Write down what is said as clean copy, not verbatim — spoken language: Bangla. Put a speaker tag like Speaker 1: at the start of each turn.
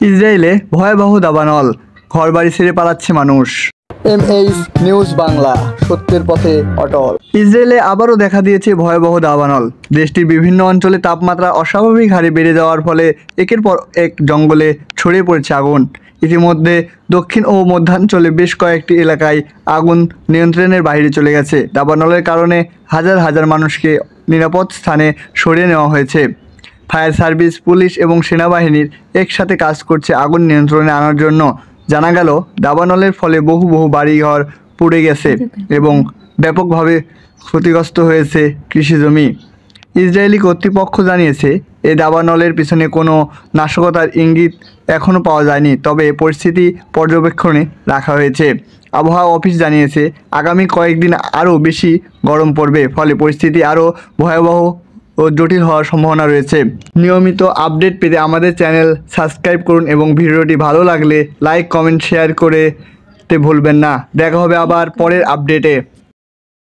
Speaker 1: ইসরায়েলে ভয়াবহ দাবানল, ঘরবাড়ি ছেড়ে পালাচ্ছে মানুষ।
Speaker 2: MH নিউজ বাংলা, সত্যের পথে অটল।
Speaker 1: ইসরায়েলে আবারও দেখা দিয়েছে ভয়াবহ দাবানল। দেশটির বিভিন্ন অঞ্চলে তাপমাত্রা অস্বাভাবিক হারে বেড়ে যাওয়ার ফলে একের পর এক জঙ্গলে ছড়িয়ে পড়েছে আগুন। ইতিমধ্যে দক্ষিণ ও মধ্যাঞ্চলে বেশ কয়েকটি এলাকায় আগুন নিয়ন্ত্রণের বাইরে চলে গেছে। দাবানলের কারণে হাজার হাজার মানুষকে নিরাপদ স্থানে সরিয়ে নেওয়া হয়েছে। ফায়ার সার্ভিস, পুলিশ এবং সেনাবাহিনীর একসাথে কাজ করছে আগুন নিয়ন্ত্রণে আনার জন্য। জানা গেল, দাবানলের ফলে বহু বাড়িঘর পুড়ে গেছে এবং ব্যাপকভাবে ক্ষতিগ্রস্ত হয়েছে কৃষিজমি। ইসরায়েলি কর্তৃপক্ষ জানিয়েছে, এই দাবানলের পিছনে কোনো নাশকতার ইঙ্গিত এখনও পাওয়া যায়নি, তবে পরিস্থিতি পর্যবেক্ষণে রাখা হয়েছে। আবহাওয়া অফিস জানিয়েছে, আগামী কয়েকদিন আরও বেশি গরম পড়বে, ফলে পরিস্থিতি আরও ভয়াবহ ও জটিল হওয়ার সম্ভাবনা রয়েছে। নিয়মিত আপডেট পেতে আমাদের চ্যানেল সাবস্ক্রাইব করুন এবং ভিডিওটি ভালো লাগলে লাইক, কমেন্ট, শেয়ার করতে ভুলবেন না। দেখা হবে আবার পরের আপডেটে।